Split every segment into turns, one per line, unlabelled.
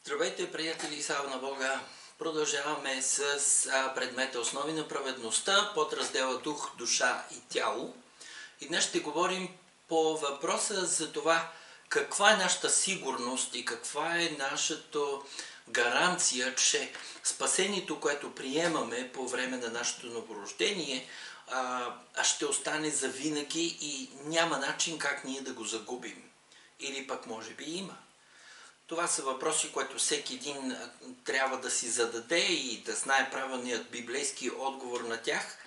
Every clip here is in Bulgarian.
Здравейте, приятели, слава на Бога! Продължаваме с предмета Основи на праведността под раздела Дух, душа и тяло. И днес ще говорим по въпроса за това каква е нашата сигурност и каква е нашата гаранция, че спасението, което приемаме по време на нашето новорождение, ще остане завинаги и няма начин как ние да го загубим. Или пък може би има. Това са въпроси, които всеки един трябва да си зададе и да знае правилният библейски отговор на тях,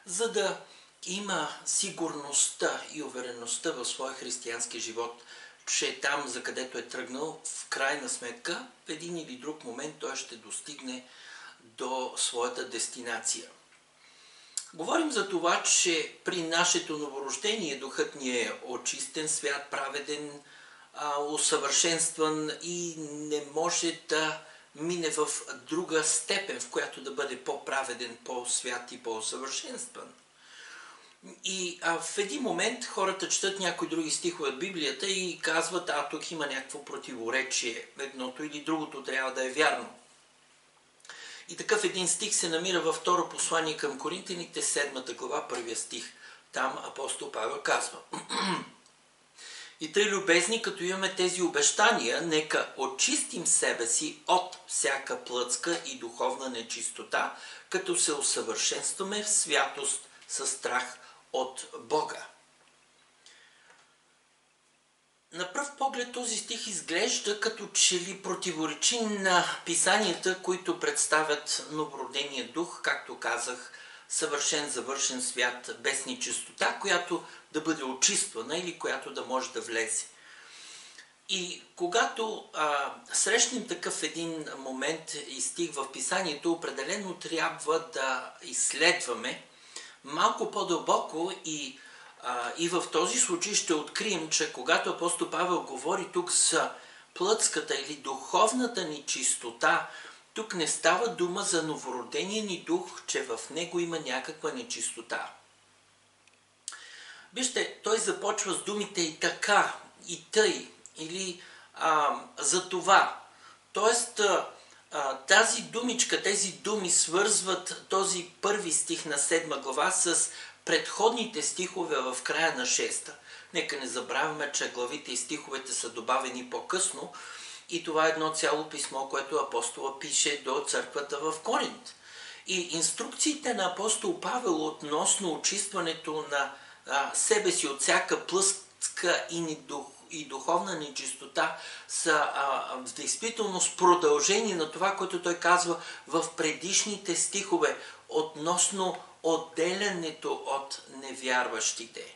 за да има сигурността и увереността в своя християнски живот, че там, за където е тръгнал, в крайна сметка, в един или друг момент той ще достигне до своята дестинация. Говорим за това, че при нашето новорождение духът ни е очистен, свят, праведен, усъвършенстван и не може да мине в друга степен, в която да бъде по-праведен, по-свят и по-усъвършенстван. И в един момент хората четат някои други стихове от Библията и казват, тук има някакво противоречие, едното или другото трябва да е вярно. И такъв един стих се намира във второ послание към Коринтяните, 7 глава, 1 стих. Там апостол Павел казва: И тъй, любезни, като имаме тези обещания, нека очистим себе си от всяка плътска и духовна нечистота, като се усъвършенстваме в святост със страх от Бога. На пръв поглед този стих изглежда като че ли противоречи на писанията, които представят новородения дух, както казах, съвършен, завършен свят, без нечистота, която да бъде очиствана или която да може да влезе. И когато срещнем такъв един момент и стих в писанието, определено трябва да изследваме малко по-дълбоко и в този случай ще открием, че когато апостол Павел говори тук за плътската или духовната нечистота, тук не става дума за новородения ни дух, че в него има някаква нечистота. Вижте, той започва с думите и така, и тъй, или за това. Тоест, тази думичка, тези думи свързват този първи стих на 7 глава с предходните стихове в края на 6. Нека не забравяме, че главите и стиховете са добавени по-късно и това е едно цяло писмо, което апостола пише до църквата в Коринт. И инструкциите на апостол Павел относно очистването на себе си от всяка плътска и духовна нечистота са в действителност продължение на това, което той казва в предишните стихове относно отделянето от невярващите.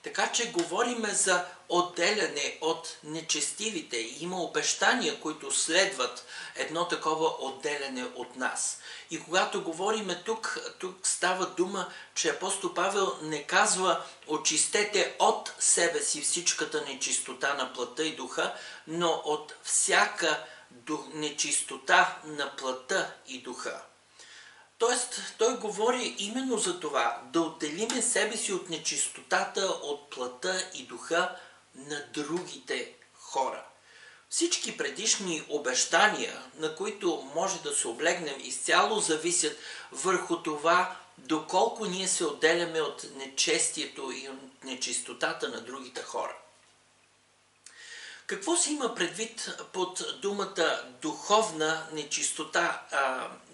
Така че говориме за отделяне от нечестивите. Има обещания, които следват едно такова отделяне от нас. И когато говориме тук става дума, че апостол Павел не казва очистете от себе си всичката нечистота на плътта и духа, но от всяка нечистота на плътта и духа. Тоест, той говори именно за това, да отделиме себе си от нечистотата, от плътта и духа на другите хора. Всички предишни обещания, на които може да се облегнем, изцяло зависят върху това, доколко ние се отделяме от нечестието и от нечистотата на другите хора. Какво се има предвид под думата духовна нечистота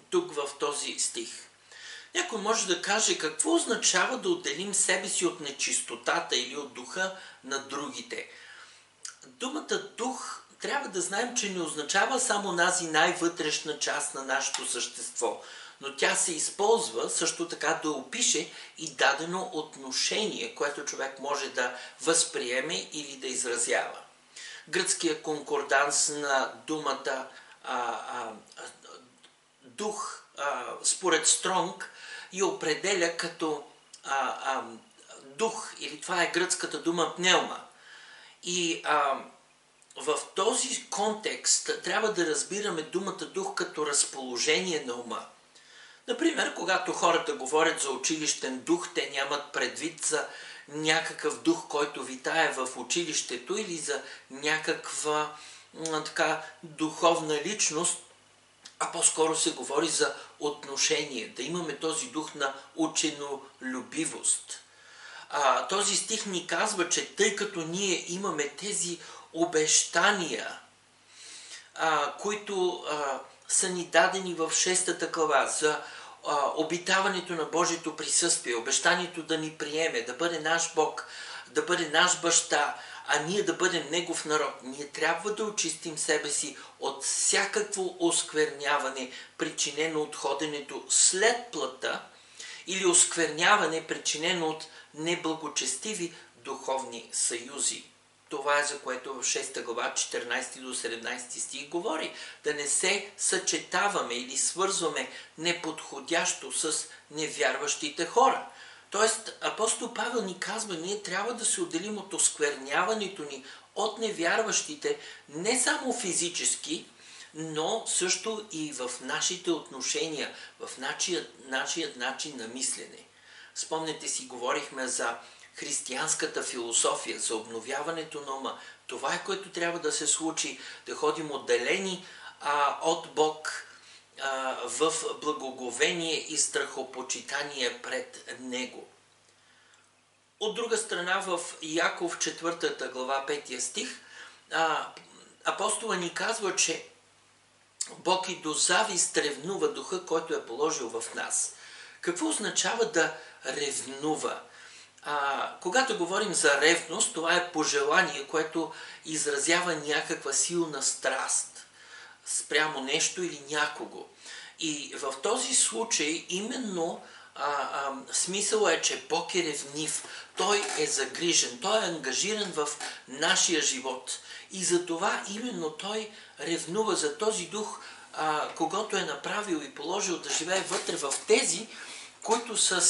тук в този стих? Някой може да каже какво означава да отделим себе си от нечистотата или от духа на другите. Думата дух трябва да знаем, че не означава само нази най-вътрешна част на нашето същество, но тя се използва също така да опише и дадено отношение, което човек може да възприеме или да изразява. Гръцкият конкорданс на думата дух, според Стронг, я определя като дух, или това е гръцката дума пневма. И в този контекст трябва да разбираме думата дух като разположение на ума. Например, когато хората говорят за училищен дух, те нямат предвид за някакъв дух, който витае в училището или за някаква така духовна личност, а по-скоро се говори за отношение, да имаме този дух на ученолюбивост. Този стих ни казва, че тъй като ние имаме тези обещания, които са ни дадени в 6 глава за обитаването на Божието присъствие, обещанието да ни приеме, да бъде наш Бог, да бъде наш баща, а ние да бъдем Негов народ. Ние трябва да очистим себе си от всякакво оскверняване, причинено от ходенето след плътта, или оскверняване, причинено от неблагочестиви духовни съюзи. Това е за което в 6 глава 14 до 17 стих говори. Да не се съчетаваме или свързваме неподходящо с невярващите хора. Тоест, апостол Павел ни казва, ние трябва да се отделим от оскверняването ни от невярващите, не само физически, но също и в нашите отношения, в нашият начин на мислене. Спомнете си, говорихме за християнската философия, за обновяването на ума. Това е, което трябва да се случи, да ходим отделени от Бог в благоговение и страхопочитание пред Него. От друга страна, в Яков 4 глава 5 стих, апостола ни казва, че Бог и до завист ревнува духа, който е положил в нас. Какво означава да ревнува? Когато говорим за ревност, това е пожелание, което изразява някаква силна страст спрямо нещо или някого. И в този случай именно смисъл е, че Бог е ревнив. Той е загрижен, Той е ангажиран в нашия живот. И за това именно Той ревнува за този дух, когото е направил и положил да живее вътре в тези, които са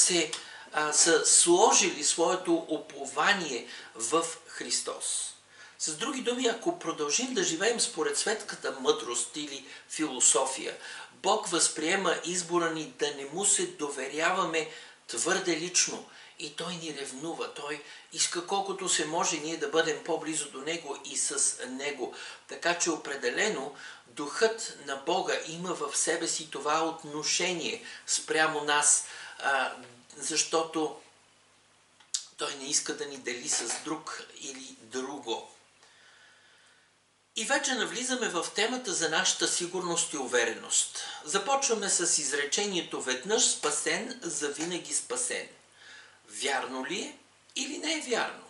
сложили своето упование в Христос. С други думи, ако продължим да живеем според светската мъдрост или философия, Бог възприема избора ни да не му се доверяваме твърде лично и Той ни ревнува. Той иска колкото се може ние да бъдем по-близо до Него и с Него. Така че определено Духът на Бога има в себе си това отношение спрямо нас, защото Той не иска да ни дели с друг или друго. И вече навлизаме в темата за нашата сигурност и увереност. Започваме с изречението веднъж спасен, завинаги спасен. Вярно ли е или не е вярно?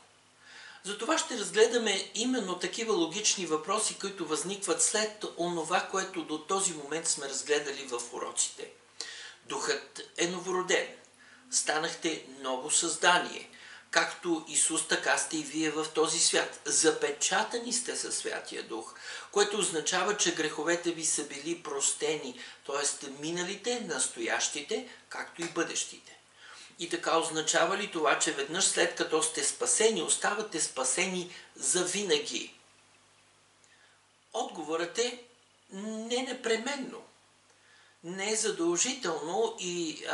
Затова ще разгледаме именно такива логични въпроси, които възникват след онова, което до този момент сме разгледали в уроците. Духът е новороден. Станахте ново създание. Както Исус, така сте и вие в този свят. Запечатани сте със Святия Дух, което означава, че греховете ви са били простени, т.е. миналите, настоящите, както и бъдещите. И така означава ли това, че веднъж след като сте спасени, оставате спасени завинаги? Отговорът е не непременно. Не е задължително и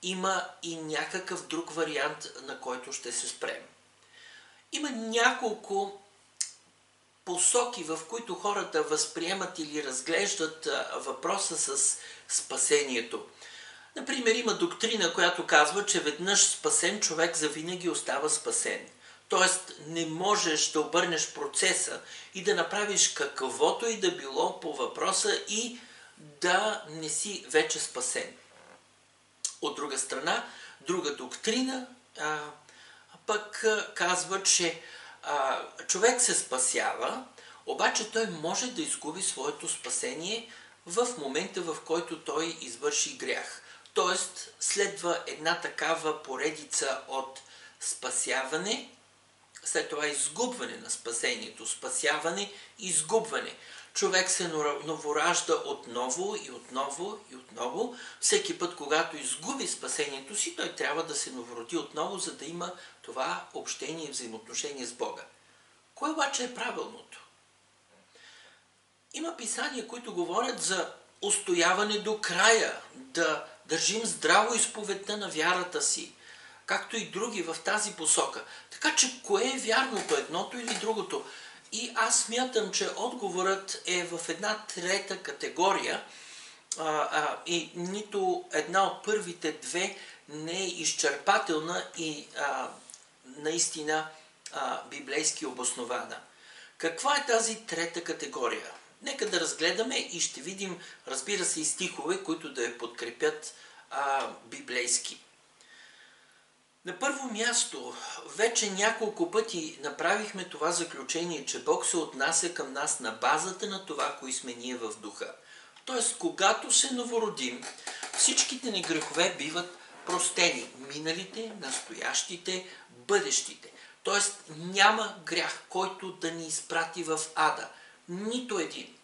има и някакъв друг вариант, на който ще се спрем. Има няколко посоки, в които хората възприемат или разглеждат въпроса с спасението. Например, има доктрина, която казва, че веднъж спасен човек завинаги остава спасен. Тоест, не можеш да обърнеш процеса и да направиш каквото и да било по въпроса и да не си вече спасен. От друга страна, друга доктрина пък казва, че човек се спасява, обаче той може да изгуби своето спасение в момента, в който той извърши грях. Тоест, следва една такава поредица от спасяване, след това изгубване на спасението, спасяване, изгубване. Човек се новоражда отново и отново и отново. Всеки път, когато изгуби спасението си, той трябва да се новороди отново, за да има това общение и взаимоотношение с Бога. Кое обаче е правилното? Има писания, които говорят за устояване до края, да държим здраво изповедта на вярата си, както и други в тази посока. Така че кое е вярното, едното или другото? И аз смятам, че отговорът е в една трета категория и нито една от първите две не е изчерпателна и наистина библейски обоснована. Каква е тази трета категория? Нека да разгледаме и ще видим, разбира се, и стихове, които да я подкрепят библейски. На първо място, вече няколко пъти направихме това заключение, че Бог се отнася към нас на базата на това, кои сме ние в духа. Тоест, когато се новородим, всичките ни грехове биват простени. Миналите, настоящите, бъдещите. Тоест, няма грях, който да ни изпрати в ада. Нито един.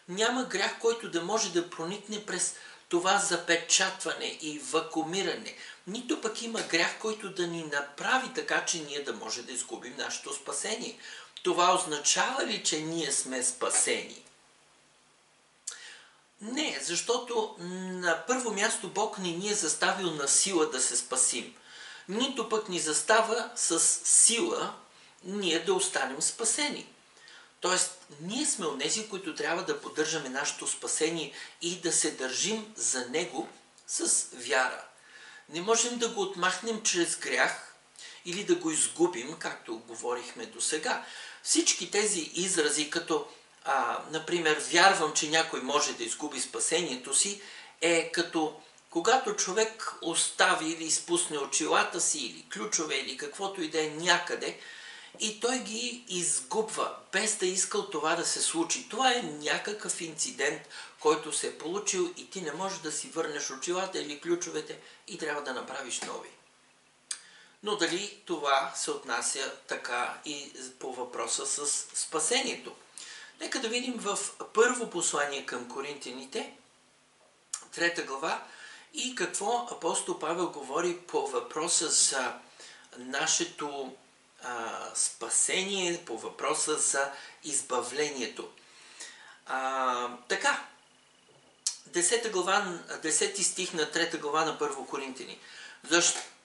Няма грях, който да може да проникне през това запечатване и вакуумиране. Нито пък има грях, който да ни направи така, че ние да може да изгубим нашето спасение. Това означава ли, че ние сме спасени? Не, защото на първо място Бог не ни е заставил на сила да се спасим. Нито пък ни застава с сила ние да останем спасени. Тоест, ние сме онези, които трябва да поддържаме нашето спасение и да се държим за него с вяра. Не можем да го отмахнем чрез грях или да го изгубим, както говорихме до сега. Всички тези изрази, като например, вярвам, че някой може да изгуби спасението си, е като когато човек остави или изпусне очилата си, или ключове, или каквото и да е някъде, и той ги изгубва, без да искал това да се случи. Това е някакъв инцидент, който се е получил и ти не можеш да си върнеш очилата или ключовете и трябва да направиш нови. Но дали това се отнася така и по въпроса с спасението? Нека да видим в първо послание към Коринтяните, 3 глава, и какво апостол Павел говори по въпроса за нашето спасение, по въпроса за избавлението. Така, 10 стих на 3 глава на първо Коринтяни.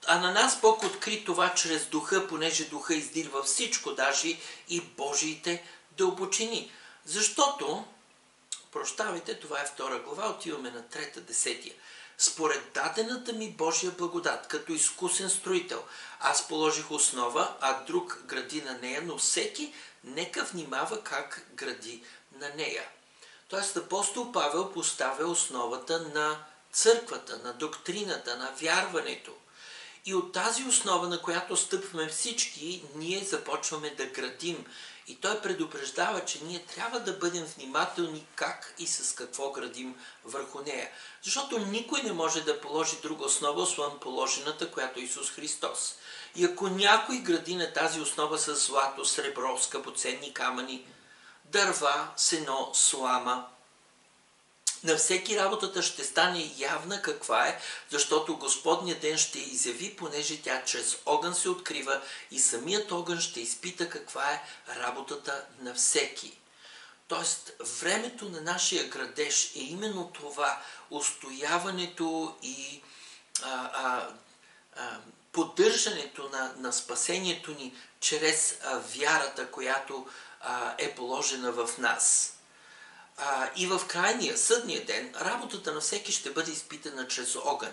А на нас Бог откри това чрез духа, понеже духа издирва всичко, даже и Божиите дълбочини. Защото, прощавайте, това е 2 глава, отиваме на 3, 10. Според дадената ми Божия благодат, като изкусен строител, аз положих основа, а друг гради на нея, но всеки нека внимава как гради на нея. Тоест апостол Павел поставя основата на църквата, на доктрината, на вярването. И от тази основа, на която стъпваме всички, ние започваме да градим. И той предупреждава, че ние трябва да бъдем внимателни как и с какво градим върху нея. Защото никой не може да положи друга основа, освен положената, която е Исус Христос. И ако някой гради на тази основа с злато, сребро, скъпоценни камъни, дърва, сено, слама, на всеки работата ще стане явна каква е, защото Господния ден ще изяви, понеже тя чрез огън се открива и самият огън ще изпита каква е работата на всеки. Тоест, времето на нашия градеж е именно това, устояването и поддържането на спасението ни чрез вярата, която е положена в нас. И в крайния, съдния ден, работата на всеки ще бъде изпитана чрез огън.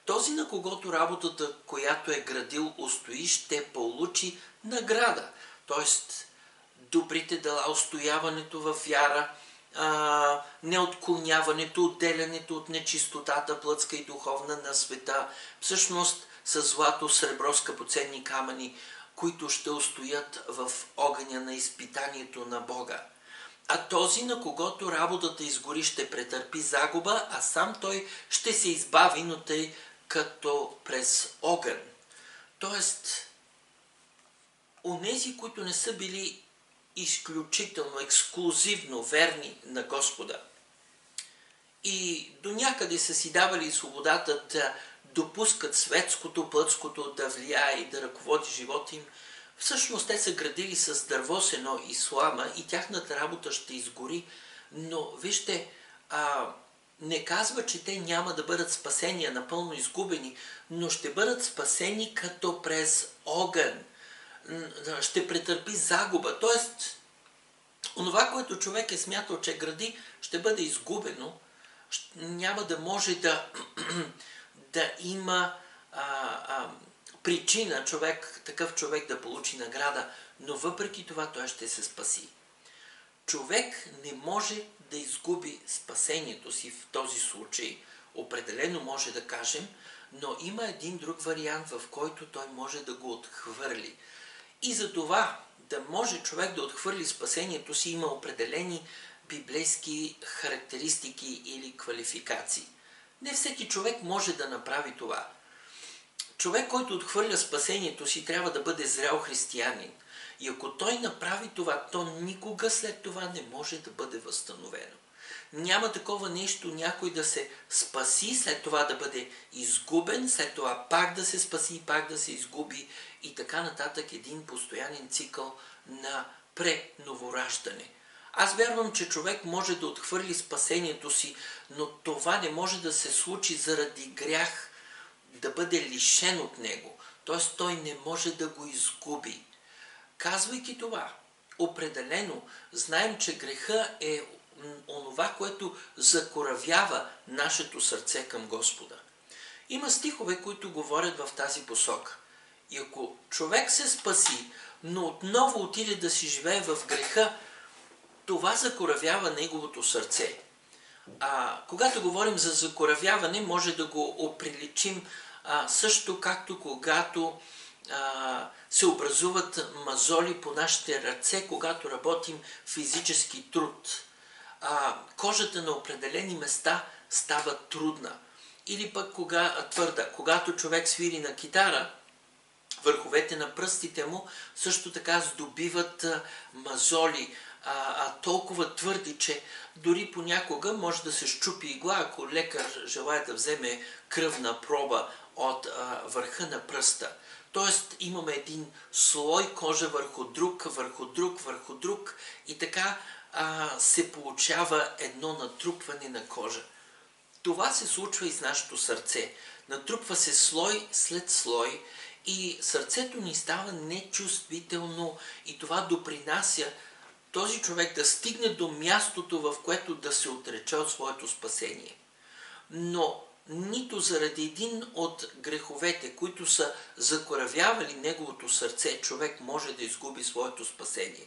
Този, на когото работата, която е градил, устои, ще получи награда. Тоест, добрите дела, устояването в вяра, неотклоняването, отделянето от нечистотата, плътска и духовна на света, всъщност с злато, сребро, скъпоценни камъни, които ще устоят в огъня на изпитанието на Бога. А този, на когото работата изгори, ще претърпи загуба, а сам той ще се избави, но тъй като през огън. Тоест, онези, които не са били изключително, ексклузивно верни на Господа и до някъде са си давали свободата да допускат светското, плътското да влияе и да ръководи живота им, всъщност те са градили с дърво, сено и слама и тяхната работа ще изгори, но вижте, не казва, че те няма да бъдат спасени, напълно изгубени, но ще бъдат спасени като през огън. Ще претърпи загуба. Тоест, онова, което човек е смятал, че гради, ще бъде изгубено, няма да може да има причина такъв човек да получи награда, но въпреки това той ще се спаси. Човек не може да изгуби спасението си в този случай, определено може да кажем, но има един друг вариант, в който той може да го отхвърли. И за това да може човек да отхвърли спасението си, има определени библейски характеристики или квалификации. Не всеки човек може да направи това. Човек, който отхвърля спасението си, трябва да бъде зрял християнин. И ако той направи това, то никога след това не може да бъде възстановено. Няма такова нещо някой да се спаси, след това да бъде изгубен, след това пак да се спаси, пак да се изгуби и така нататък, един постоянен цикъл на преновораждане. Аз вярвам, че човек може да отхвърли спасението си, но това не може да се случи заради грях, да бъде лишен от него. Т.е. той не може да го изгуби. Казвайки това, определено знаем, че греха е онова, което закоравява нашето сърце към Господа. Има стихове, които говорят в тази посока. И ако човек се спаси, но отново отиде да си живее в греха, това закоравява неговото сърце. Когато говорим за закоравяване, може да го оприличим също както когато се образуват мазоли по нашите ръце, когато работим физически труд. Кожата на определени места става трудна. Или пък твърда. Когато човек свири на китара, върховете на пръстите му също така здобиват мазоли, толкова твърди, че дори понякога може да се счупи игла, ако лекар желая да вземе кръвна проба от върха на пръста. Тоест имаме един слой кожа върху друг, върху друг, върху друг и така се получава едно натрупване на кожа. Това се случва и с нашето сърце. Натрупва се слой след слой и сърцето ни става нечувствително и това допринася този човек да стигне до мястото, в което да се отрече от своето спасение. Но нито заради един от греховете, които са закоравявали неговото сърце, човек може да изгуби своето спасение.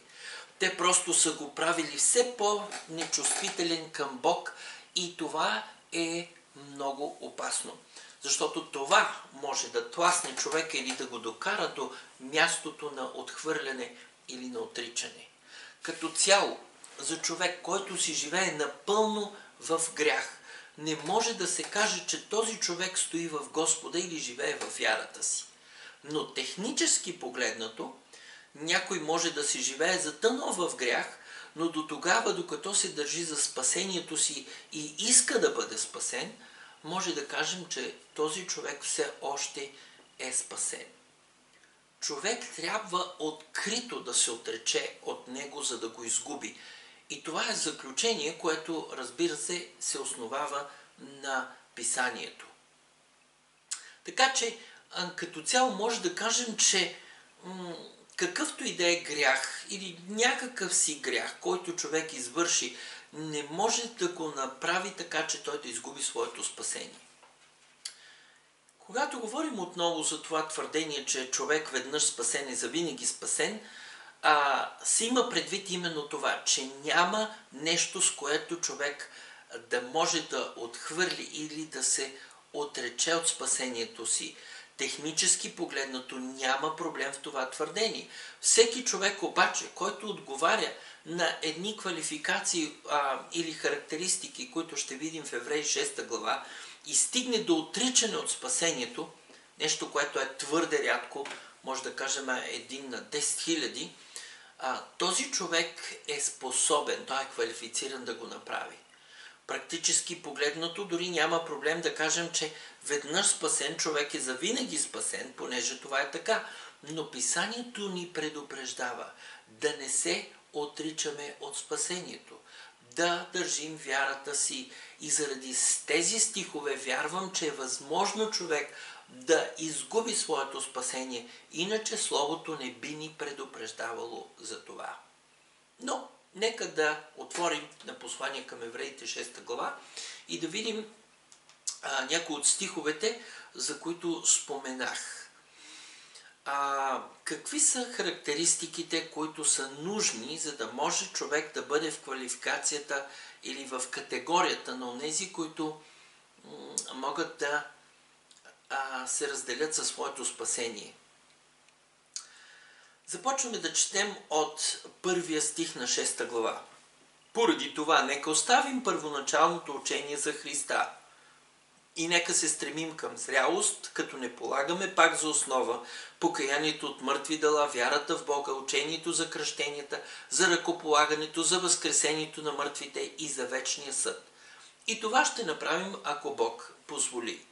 Те просто са го правили все по-нечувствителен към Бог и това е много опасно. Защото това може да тласне човека или да го докара до мястото на отхвърляне или на отричане. Като цяло, за човек, който си живее напълно в грях, не може да се каже, че този човек стои в Господа или живее в вярата си. Но технически погледнато, някой може да си живее затънал в грях, но до тогава, докато се държи за спасението си и иска да бъде спасен, може да кажем, че този човек все още е спасен. Човек трябва открито да се отрече от него, за да го изгуби. И това е заключение, което, разбира се, се основава на писанието. Така че, като цяло може да кажем, че какъвто и да е грях или някакъв си грях, който човек извърши, не може да го направи така, че той да изгуби своето спасение. Когато говорим отново за това твърдение, че човек веднъж спасен е завинаги спасен, се има предвид именно това, че няма нещо, с което човек да може да отхвърли или да се отрече от спасението си. Технически погледнато няма проблем в това твърдение. Всеки човек обаче, който отговаря на едни квалификации или характеристики, които ще видим в Евреи 6 глава, и стигне до отричане от спасението, нещо, което е твърде рядко, може да кажем 1 на 10 000, този човек е способен, той е квалифициран да го направи. Практически погледнато дори няма проблем да кажем, че веднъж спасен човек е завинаги спасен, понеже това е така. Но писанието ни предупреждава да не се отричаме от спасението, да държим вярата си и заради тези стихове вярвам, че е възможно човек да изгуби своето спасение, иначе Словото не би ни предупреждавало за това. Но Нека да отворим на послание към Евреите 6 глава и да видим някои от стиховете, за които споменах. Какви са характеристиките, които са нужни, за да може човек да бъде в квалификацията или в категорията на онези, които могат да се разделят със своето спасение? Започваме да четем от първия стих на 6 глава. Поради това, нека оставим първоначалното учение за Христа и нека се стремим към зрялост, като не полагаме пак за основа покаянието от мъртви дела, вярата в Бога, учението за кръщенията, за ръкополагането, за възкресението на мъртвите и за вечния съд. И това ще направим, ако Бог позволи.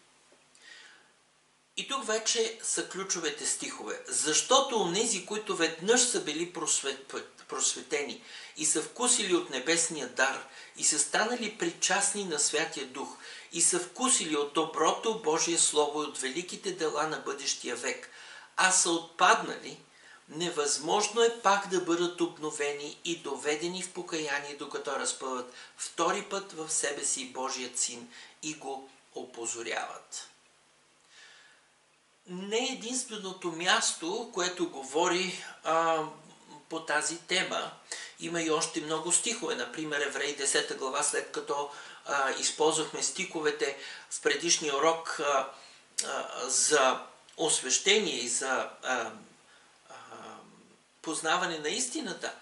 И тук вече са ключовете стихове. Защото онези, които веднъж са били просветени и са вкусили от небесния дар и са станали причастни на Святия Дух и са вкусили от доброто Божие Слово и от великите дела на бъдещия век, а са отпаднали, невъзможно е пак да бъдат обновени и доведени в покаяние, докато разпъват втори път в себе си Божият Син и го опозоряват. Не е единственото място, което говори по тази тема. Има и още много стихове. Например, Евреи 10 глава, след като използвахме стиховете в предишния урок за освещение и за познаване на истината,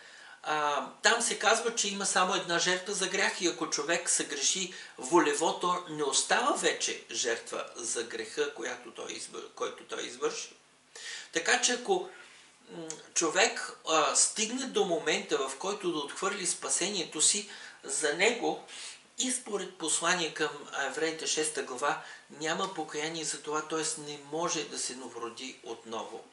там се казва, че има само една жертва за грях и ако човек съгреши волево, то не остава вече жертва за греха, който той извърши. Така че ако човек стигне до момента, в който да отхвърли спасението си, за него и според послание към Евреите 6 глава няма покаяние за това, т.е. не може да се новороди отново.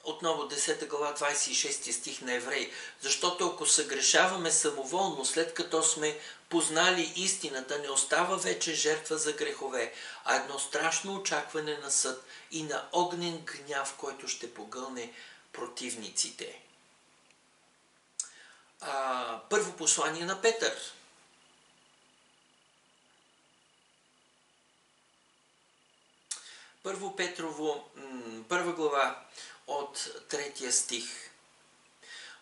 Отново 10 глава 26 стих на Евреи. Защото ако съгрешаваме самоволно, след като сме познали истината, не остава вече жертва за грехове, а едно страшно очакване на съд и на огнен гняв, който ще погълне противниците. Първо послание на Петър. Първо Петрово, 1 глава от 3 стих.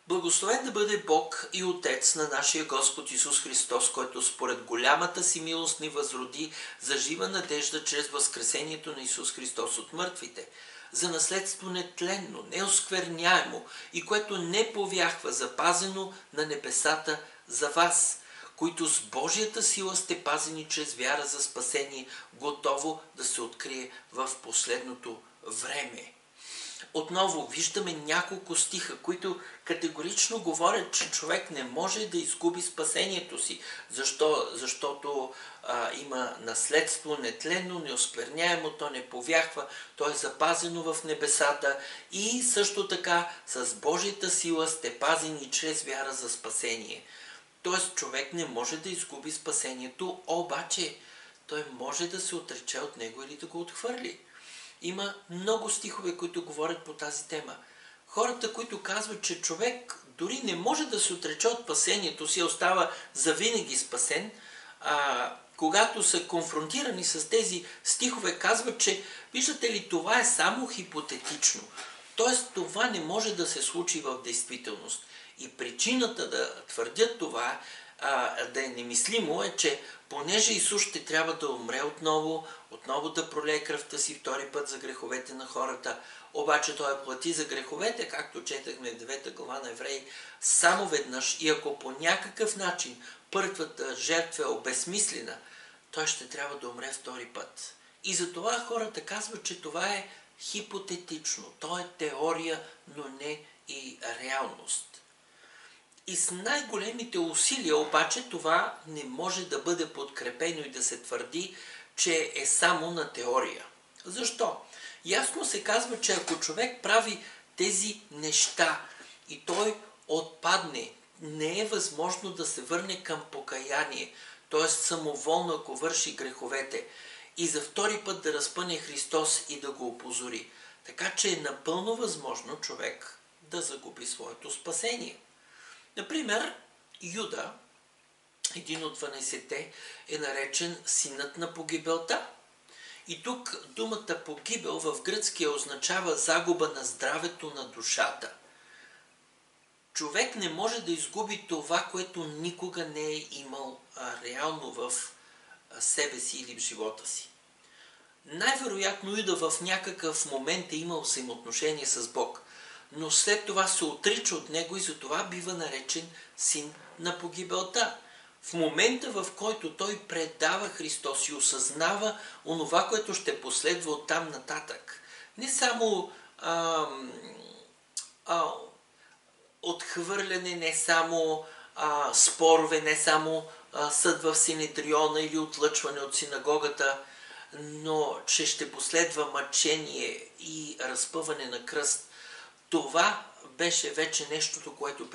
Благословен да бъде Бог и Отец на нашия Господ Исус Христос, който според голямата си милост ни възроди за жива надежда чрез възкресението на Исус Христос от мъртвите, за наследство нетленно, неоскверняемо и което не повяхва, запазено на небесата за вас, които с Божията сила сте пазени чрез вяра за спасение, готово да се открие в последното време. Отново виждаме няколко стиха, които категорично говорят, че човек не може да изгуби спасението си, защото има наследство нетленно, неоскверняемо, то не повяхва, то е запазено в небесата и също така с Божията сила сте пазени чрез вяра за спасение. Тоест човек не може да изгуби спасението, обаче той може да се отрече от него или да го отхвърли. Има много стихове, които говорят по тази тема. Хората, които казват, че човек дори не може да се отрече от спасението си, остава завинаги спасен, когато са конфронтирани с тези стихове, казват, че виждате ли, това е само хипотетично. Тоест, това не може да се случи в действителност. И причината да твърдят това, да е немислимо, е, че понеже Исус ще трябва да умре отново да пролее кръвта си втори път за греховете на хората, обаче Той плати за греховете, както четахме в 9 глава на Евреи, само веднъж и ако по някакъв начин първата жертва е обезсмислена, Той ще трябва да умре втори път. И затова хората казват, че това е хипотетично, то е теория, но не и реалност. И с най-големите усилия обаче това не може да бъде подкрепено и да се твърди, че е само на теория. Защо? Ясно се казва, че ако човек прави тези неща и той отпадне, не е възможно да се върне към покаяние, т.е. самоволно, ако върши греховете, и за втори път да разпъне Христос и да го опозори. Така че е напълно възможно човек да загуби своето спасение. Например, Юда, един от 12-те, е наречен синът на погибелта. И тук думата погибел в гръцкия означава загуба на здравето на душата. Човек не може да изгуби това, което никога не е имал реално в себе си или в живота си. Най-вероятно Юда в някакъв момент е имал взаимоотношение с Бог, но след това се отрича от него и затова бива наречен син на погибелта. В момента, в който той предава Христос и осъзнава онова, което ще последва от там нататък, не само отхвърляне, не само спорове, не само съд в Синедриона или отлъчване от синагогата, но че ще последва мъчение и разпъване на кръст. Това беше вече нещото, което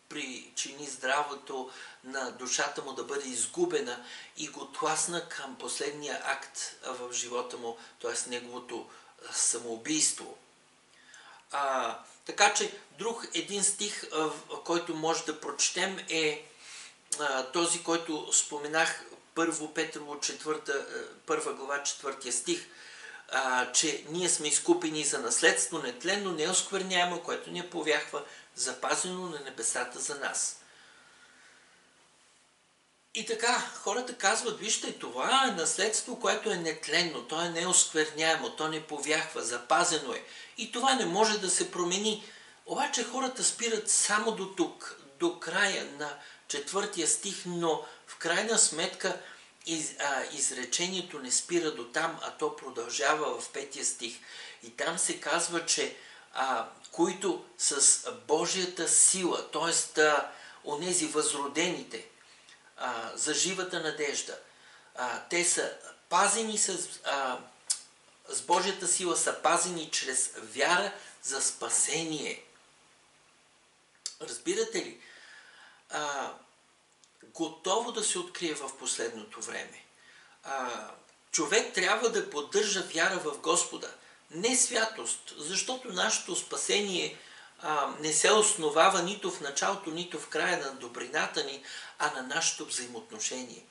причини здравето на душата му да бъде изгубена и го тласна към последния акт в живота му, т.е. неговото самоубийство. Така че друг един стих, който може да прочетем, е този, който споменах, 1 Петрово 1 глава 4 стих, че ние сме изкупени за наследство нетленно, неоскверняемо, което ни повяхва, запазено на небесата за нас. И така, хората казват, вижте, това е наследство, което е нетленно, то е неоскверняемо, то не повяхва, запазено е. И това не може да се промени. Обаче хората спират само до тук, до края на 4 стих, но в крайна сметка изречението не спира до там, а то продължава в 5 стих. И там се казва, че които с Божията сила, т.е. онези възродените, за живата надежда, те са пазени с Божията сила, са пазени чрез вяра за спасение. Разбирате ли? Готово да се открие в последното време. Човек трябва да поддържа вяра в Господа. Не святост, защото нашето спасение не се основава нито в началото, нито в края на добрината ни, а на нашето взаимоотношение.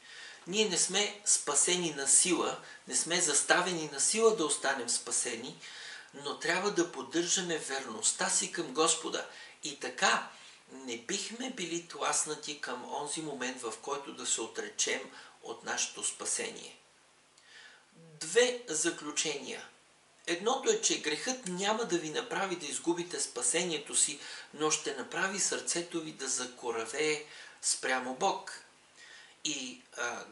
Ние не сме спасени на сила, не сме заставени на сила да останем спасени, но трябва да поддържаме верността си към Господа. И така не бихме били тласнати към онзи момент, в който да се отречем от нашето спасение. 2 заключения. Едното е, че грехът няма да ви направи да изгубите спасението си, но ще направи сърцето ви да закоравее спрямо Бог. И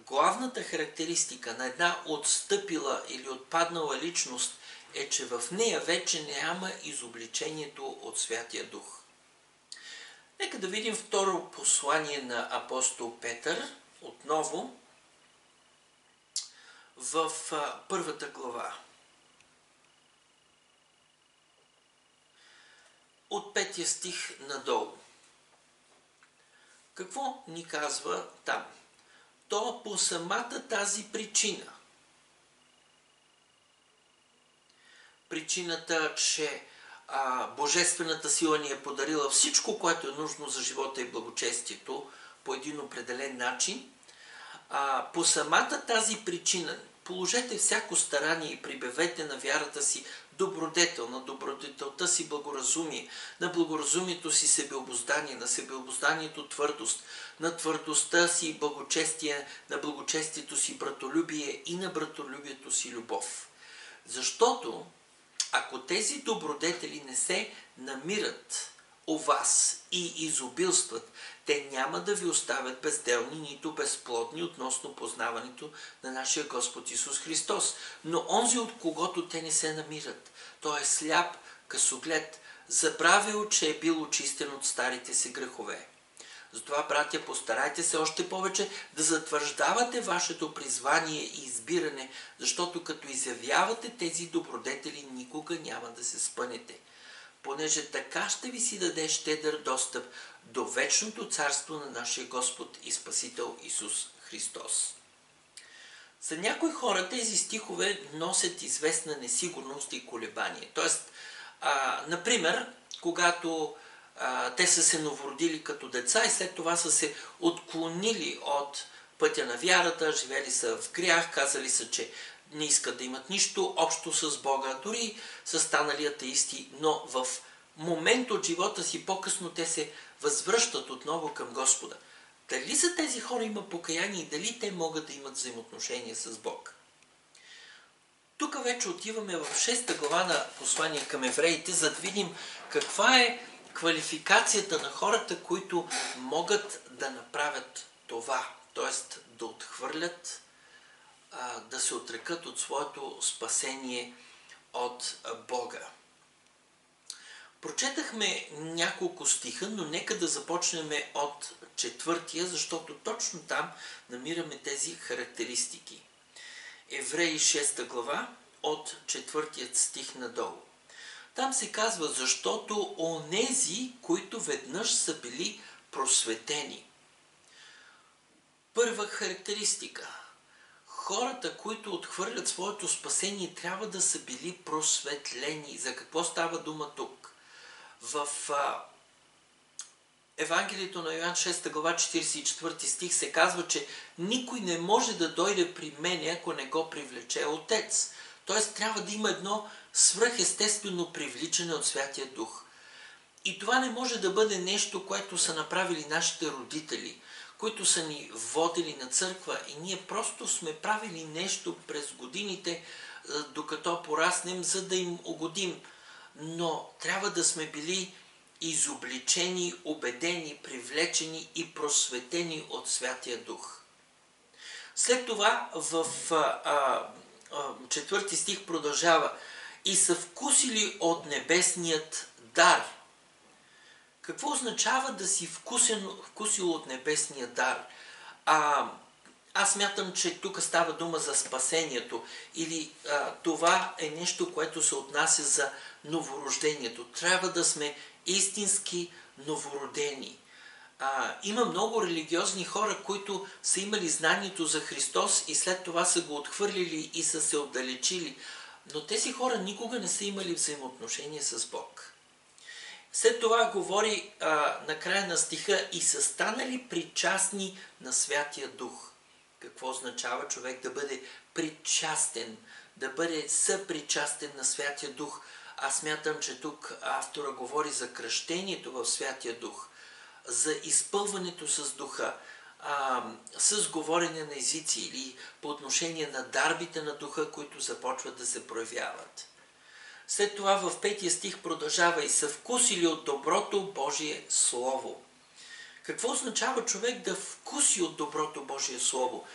главната характеристика на една отстъпила или отпаднала личност е, че в нея вече няма изобличението от Святия Дух. Нека да видим второ послание на апостол Петър, отново в 1 глава. От 5 стих надолу. Какво ни казва там? То по самата тази причина. Причината, че Божествената сила ни е подарила всичко, което е нужно за живота и благочестието по един определен начин. По самата тази причина положете всяко старание и прибавете на вярата си добродетел, на добродетелта си благоразумие, на благоразумието си себеобуздание, на себеобузданието твърдост, на твърдостта си благочестие, на благочестието си братолюбие и на братолюбието си любов. Защото ако тези добродетели не се намират у вас и изобилстват, те няма да ви оставят безделни, нито безплодни относно познаването на нашия Господ Исус Христос. Но онзи, от когото те не се намират, той е сляп, късоглед, забравил, че е бил очистен от старите си грехове. Затова, братя, постарайте се още повече да затвърждавате вашето призвание и избиране, защото като изявявате тези добродетели, никога няма да се спънете, понеже така ще ви си даде щедър достъп до вечното царство на нашия Господ и Спасител Исус Христос. За някои хора тези стихове носят известна несигурност и колебание. Тоест, например, когато те са се новородили като деца и след това са се отклонили от пътя на вярата, живели са в грях, казали са, че не искат да имат нищо общо с Бога, дори са станали атеисти, но в момент от живота си по-късно те се възвръщат отново към Господа. Дали за тези хора има покаяние и дали те могат да имат взаимоотношения с Бог? Тук вече отиваме в 6 глава на послание към евреите, за да видим каква е квалификацията на хората, които могат да направят това, т.е. да отхвърлят, да се отрекат от своето спасение от Бога. Прочетахме няколко стиха, но нека да започнем от 4, защото точно там намираме тези характеристики. Евреи 6 глава от 4 стих надолу. Там се казва, защото онези, които веднъж са били просветени. Първа характеристика. Хората, които отхвърлят своето спасение, трябва да са били просветлени. За какво става дума тук? В Евангелието на Йоан 6 глава 44 стих се казва, че никой не може да дойде при мене, ако не го привлече Отец. Тоест трябва да има едно свръхестествено привличане от Святия Дух. И това не може да бъде нещо, което са направили нашите родители, които са ни водили на църква и ние просто сме правили нещо през годините, докато пораснем, за да им угодим. Но трябва да сме били изобличени, убедени, привлечени и просветени от Святия Дух. След това в 4 стих продължава: и са вкусили от небесният дар. Какво означава да си вкусил от небесния дар? Аз смятам, че тук става дума за спасението или това е нещо, което се отнася за новорождението. Трябва да сме истински новородени. Има много религиозни хора, които са имали знанието за Христос и след това са го отхвърлили и са се отдалечили. Но тези хора никога не са имали взаимоотношение с Бог. След това говори на края на стиха: и са станали причастни на Святия Дух. Какво означава човек да бъде причастен, да бъде съпричастен на Святия Дух? Аз смятам, че тук автора говори за кръщението в Святия Дух, за изпълването с Духа, с говорене на езици или по отношение на дарбите на Духа, които започват да се проявяват. След това в 5 стих продължава: и са вкусили от доброто Божие Слово. Какво означава човек да вкуси от доброто Божие Слово?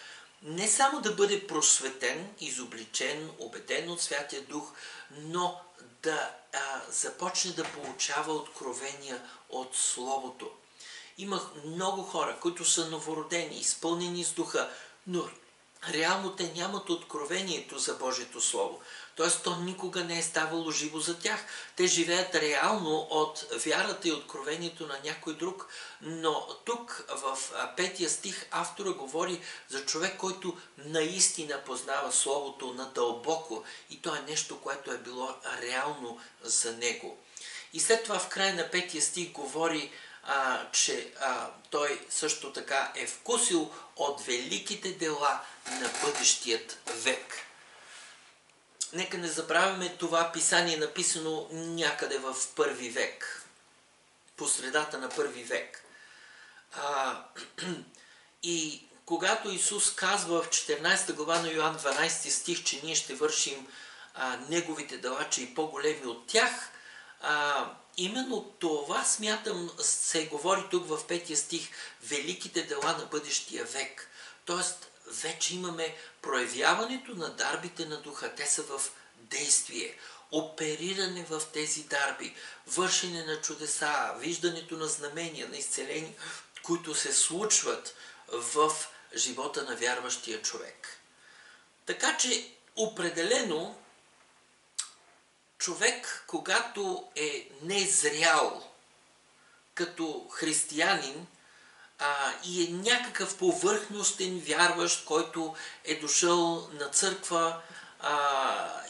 Не само да бъде просветен, изобличен, убеден от Святия Дух, но да започне да получава откровения от Словото. Имах много хора, които са новородени, изпълнени с Духа, но реално те нямат откровението за Божието Слово. Т.е. то никога не е ставало живо за тях. Те живеят реално от вярата и откровението на някой друг. Но тук в 5 стих автора говори за човек, който наистина познава Словото надълбоко и то е нещо, което е било реално за него. И след това в края на 5 стих говори, че той също така е вкусил от великите дела на бъдещият век. Нека не забравяме, това писание е написано някъде в 1 век, по средата на 1 век. И когато Исус казва в 14 глава на Йоан 12 стих, че ние ще вършим неговите дела, че и по-големи от тях, именно това, смятам, се говори тук в 5 стих, великите дела на бъдещия век. Тоест, вече имаме проявяването на дарбите на Духа. Те са в действие, опериране в тези дарби, вършене на чудеса, виждането на знамения, на изцеления, които се случват в живота на вярващия човек. Така че, определено, човек, когато е незрял като християнин и е някакъв повърхностен вярващ, който е дошъл на църква,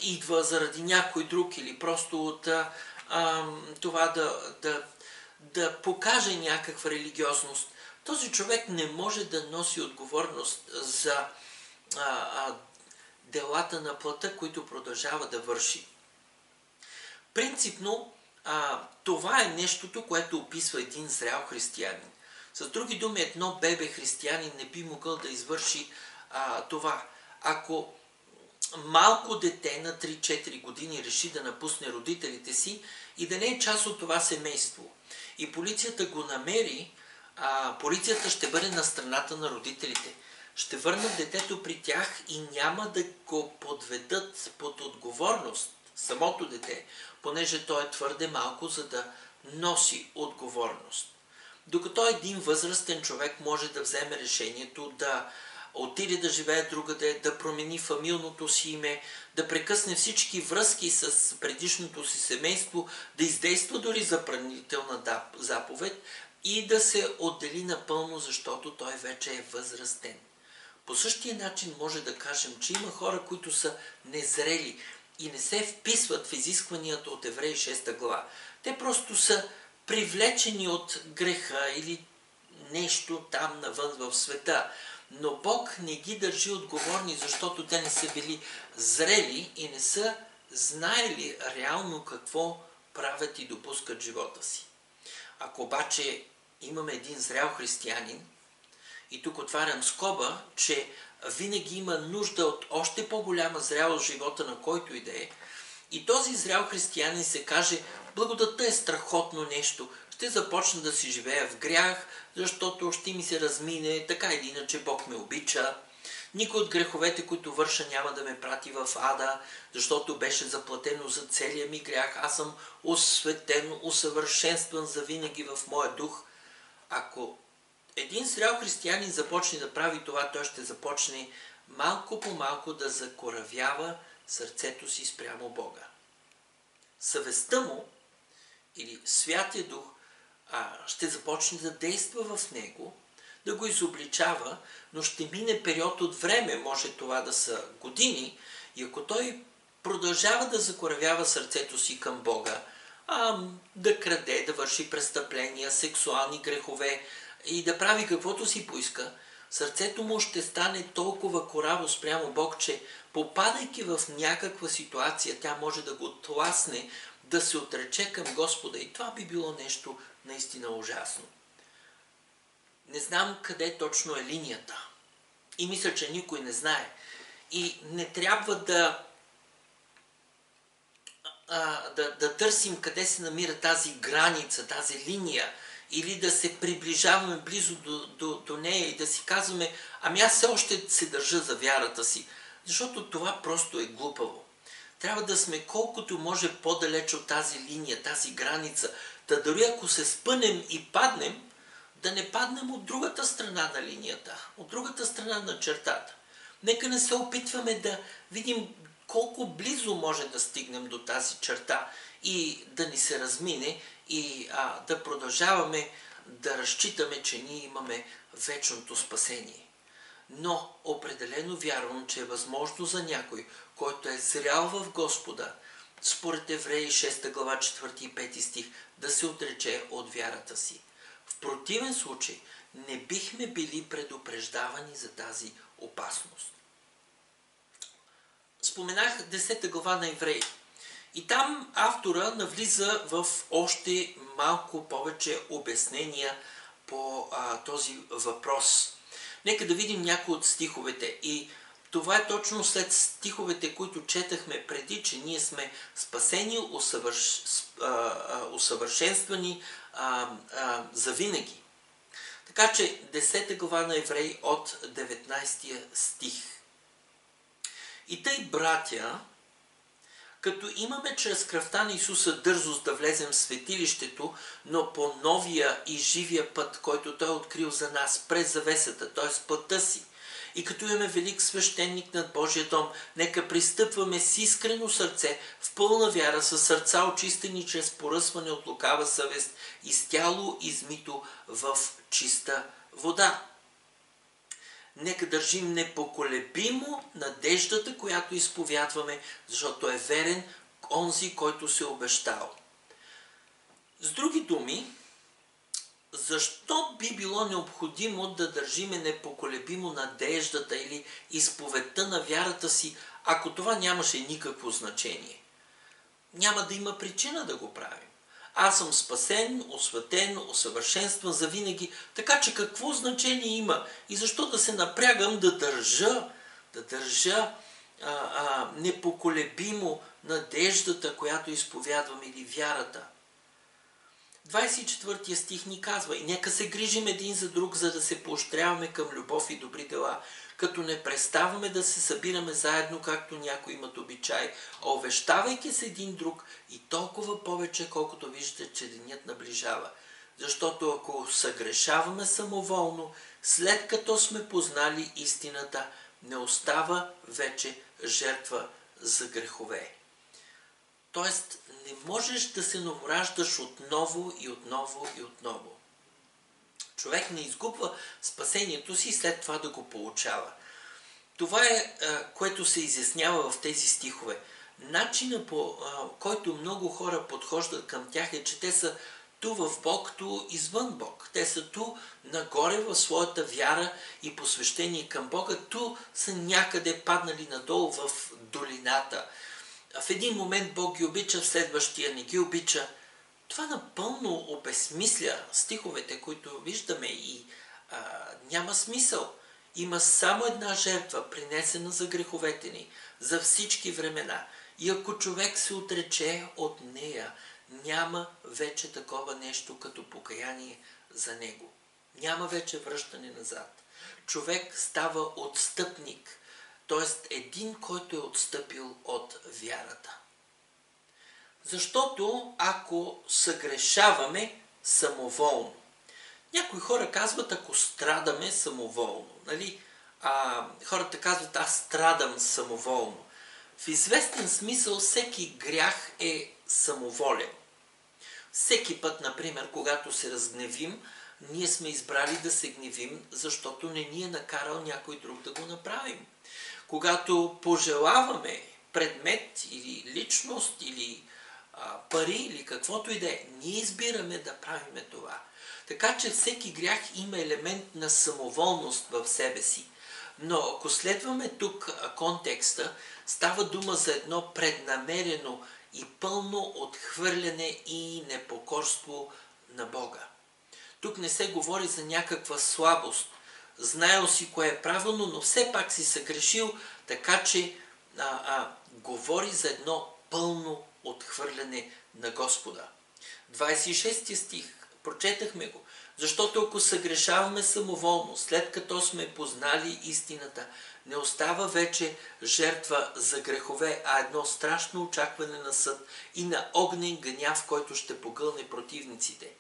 идва заради някой друг или просто от това да покаже някаква религиозност. Този човек не може да носи отговорност за делата на плътта, които продължава да върши. Принципно, това е нещото, което описва един зрял християнин. С други думи, едно бебе християнин не би могъл да извърши това. Ако малко дете на 3-4 години реши да напусне родителите си и да не е част от това семейство, и полицията го намери, полицията ще бъде на страната на родителите. Ще върнат детето при тях и няма да го подведат под отговорност, самото дете, понеже той е твърде малко, за да носи отговорност. Докато един възрастен човек може да вземе решението да отиде да живее другаде, да промени фамилното си име, да прекъсне всички връзки с предишното си семейство, да издейства дори забранителна заповед и да се отдели напълно, защото той вече е възрастен. По същия начин може да кажем, че има хора, които са незрели и не се вписват в изискванията от Евреи 6 глава. Те просто са привлечени от греха или нещо там навън в света. Но Бог не ги държи отговорни, защото те не са били зрели и не са знаели реално какво правят и допускат живота си. Ако обаче имаме един зрял християнин, и тук отварям скоба, че винаги има нужда от още по-голяма зрялост в живота на който и да е, и този зрял християнин се каже, благодатта е страхотно нещо, ще започна да си живея в грях, защото ще ми се размине, така или иначе Бог ме обича. Никой от греховете, които върша, няма да ме прати в ада, защото беше заплатено за целия ми грях. Аз съм осветен, усъвършенстван завинаги в моя дух. Ако един зрял християнин започне да прави това, той ще започне малко по малко да закоравява сърцето си спрямо Бога. Съвестта му или Святия Дух ще започне да действа в него, да го изобличава, но ще мине период от време, може това да са години, и ако той продължава да закоравява сърцето си към Бога, да краде, да върши престъпления, сексуални грехове и да прави каквото си поиска, сърцето му ще стане толкова кораво спрямо Бог, че попадайки в някаква ситуация, тя може да го тласне да се отрече към Господа. И това би било нещо наистина ужасно. Не знам къде точно е линията. И мисля, че никой не знае. И не трябва да търсим къде се намира тази граница, тази линия, или да се приближаваме близо до нея и да си казваме, аз все още се държа за вярата си. Защото това просто е глупаво. Трябва да сме колкото може по-далеч от тази линия, тази граница, да дори ако се спънем и паднем, да не паднем от другата страна на линията, от другата страна на чертата. Нека не се опитваме да видим колко близо може да стигнем до тази черта и да ни се размине и да продължаваме да разчитаме, че ние имаме вечното спасение. Но определено вярвам, че е възможно за някой, който е зрял в Господа, според Евреи 6 глава 4 и 5 стих, да се отрече от вярата си. В противен случай не бихме били предупреждавани за тази опасност. Споменах 10 глава на Евреи. И там автора навлиза в още малко повече обяснения по този въпрос. Нека да видим някои от стиховете. И това е точно след стиховете, които четахме преди, че ние сме спасени, усъвършенствани завинаги. Така че 10 глава на Евреи от 19 стих. И тъй, братя, като имаме чрез кръвта на Исуса дързост да влезем в светилището, но по новия и живия път, който Той е открил за нас през завесата, т.е. пътя си, и като имаме велик свещеник над Божия дом, нека пристъпваме с искрено сърце, в пълна вяра, с сърца очистени чрез поръсване от лукава съвест и с тяло измито в чиста вода. Нека държим непоколебимо надеждата, която изповядваме, защото е верен онзи, който се обещал. С други думи, защо би било необходимо да държиме непоколебимо надеждата или изповедта на вярата си, ако това нямаше никакво значение? Няма да има причина да го правим. Аз съм спасен, осветен, усъвършенстван завинаги, така че какво значение има и защо да се напрягам да държа непоколебимо надеждата, която изповядвам, или вярата. 24 стих ни казва: и нека се грижим един за друг, за да се поощряваме към любов и добри дела, като не преставаме да се събираме заедно, както някои имат обичай, а увещавайки се един друг, и толкова повече, колкото виждате, че денят наближава. Защото ако съгрешаваме самоволно, след като сме познали истината, не остава вече жертва за грехове. Тоест, не можеш да се новораждаш отново и отново и отново. Човек не изгубва спасението си и след това да го получава. Това е, което се изяснява в тези стихове. Начинът, по който много хора подхождат към тях, е, че те са ту в Бог, ту извън Бог. Те са ту нагоре в своята вяра и посвещение към Бога, ту са някъде паднали надолу в долината. В един момент Бог ги обича, в следващия не ги обича. Това напълно обезсмисля стиховете, които виждаме, и няма смисъл. Има само една жертва, принесена за греховете ни, за всички времена. И ако човек се отрече от нея, няма вече такова нещо като покаяние за него. Няма вече връщане назад. Човек става отстъпник, т.е. един, който е отстъпил от вярата. Защото ако съгрешаваме самоволно, някои хора казват, ако страдаме самоволно, нали? Хората казват, аз страдам самоволно. В известен смисъл всеки грях е самоволен. Всеки път, например, когато се разгневим, ние сме избрали да се гневим, защото не ни е накарал някой друг да го направим. Когато пожелаваме предмет или личност или пари или каквото и да е, ние избираме да правиме това. Така че всеки грях има елемент на самоволност в себе си. Но ако следваме тук контекста, става дума за едно преднамерено и пълно отхвърляне и непокорство на Бога. Тук не се говори за някаква слабост. Знаел си кое е правилно, но все пак си съгрешил, така че говори за едно пълно отхвърляне на Господа. 26 стих, прочетахме го. Защото ако съгрешаваме самоволно, след като сме познали истината, не остава вече жертва за грехове, а едно страшно очакване на съд и на огнен гняв, който ще погълне противниците.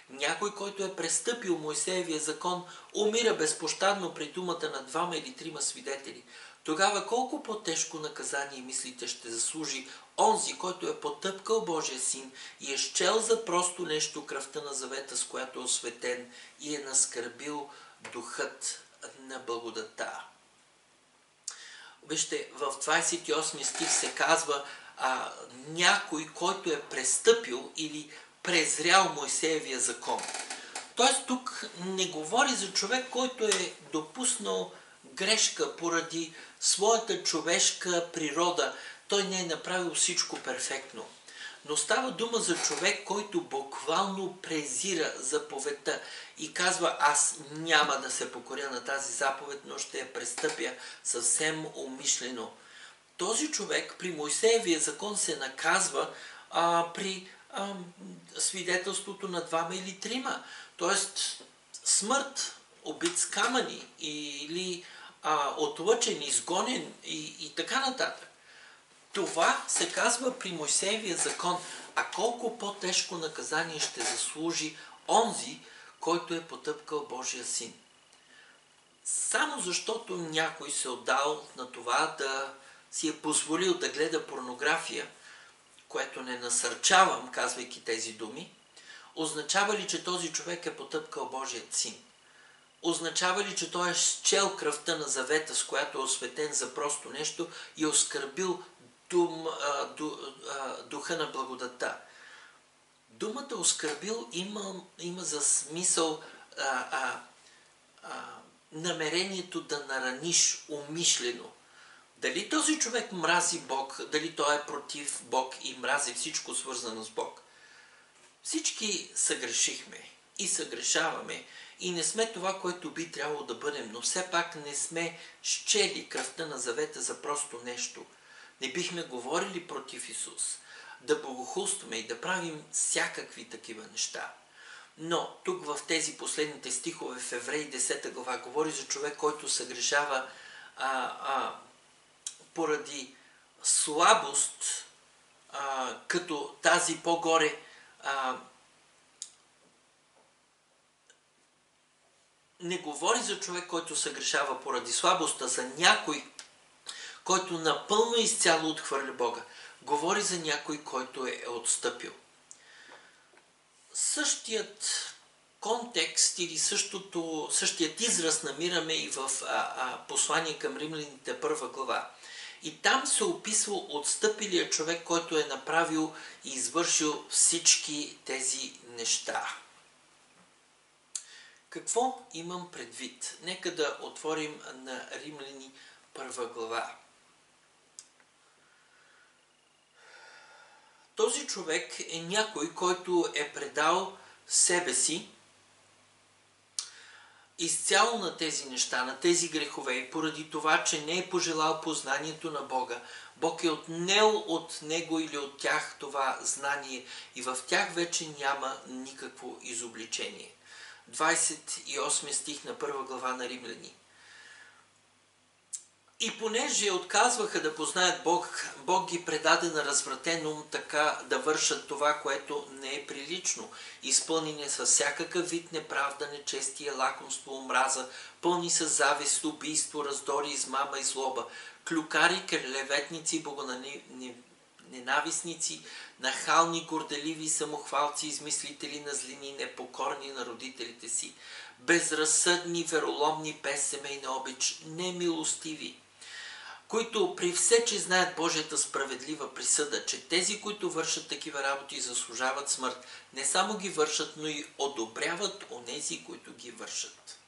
Някой, който е престъпил Мойсеевия закон, умира безпощадно при думата на 2 или 3 свидетели. Тогава колко по-тежко наказание, мислите, ще заслужи онзи, който е потъпкал Божия син и е счел за просто нещо кръвта на завета, с която е осветен, и е наскърбил духът на благодата. Вижте, в 28 стих се казва някой, който е престъпил или презрял Мойсеевия закон. Тоест тук не говори за човек, който е допуснал грешка поради своята човешка природа. Той не е направил всичко перфектно. Но става дума за човек, който буквално презира заповедта и казва, аз няма да се покоря на тази заповед, но ще я престъпя съвсем умишлено. Този човек при Мойсеевия закон се наказва при свидетелството на 2 или 3. Тоест смърт, убит с камъни или отлъчен, изгонен и така нататък. Това се казва при Мойсеевия закон, а колко по-тежко наказание ще заслужи онзи, който е потъпкал Божия син. Само защото някой се отдал на това да си е позволил да гледа порнография, което не насърчавам, казвайки тези думи, означава ли, че този човек е потъпкал Божият син? Означава ли, че той е счел кръвта на завета, с която е осветен за просто нещо и е оскърбил духа на благодата? думата оскърбил има за смисъл намерението да нараниш умишлено. Дали този човек мрази Бог, дали той е против Бог и мрази всичко свързано с Бог. Всички съгрешихме и съгрешаваме и не сме това, което би трябвало да бъдем, но все пак не сме счели кръвта на завета за просто нещо. Не бихме говорили против Исус, да богохулстваме и да правим всякакви такива неща. Но тук в тези последните стихове в Евреи 10 глава говори за човек, който съгрешава поради слабост, като тази по-горе не говори за човек, който съгрешава поради слабостта, за някой, който напълно изцяло отхвърля Бога. Говори за някой, който е отстъпил. Същият контекст или същият израз намираме и в послание към римляните 1 глава. И там се описва отстъпилия човек, който е направил и извършил всички тези неща. Какво имам предвид? Нека да отворим на Римляни 1 глава. Този човек е някой, който е предал себе си изцяло на тези неща, на тези грехове и поради това, че не е пожелал познанието на Бога. Бог е отнел от него или от тях това знание и в тях вече няма никакво изобличение. 28 стих на 1 глава на Римляни. И понеже отказваха да познаят Бог, Бог ги предаде на развратен ум, така да вършат това, което не е прилично, изпълнени с всякакъв вид неправда, нечестие, лакомство, омраза, пълни с завист, убийство, раздори, измама и злоба, клюкари, клеветници, богоненавистници, нахални, горделиви, самохвалци, измислители на злини, непокорни на родителите си, безразсъдни, вероломни, без семейна обич, немилостиви, които при все, че знаят Божията справедлива присъда, че тези, които вършат такива работи, заслужават смърт, не само ги вършат, но и одобряват онези, които ги вършат.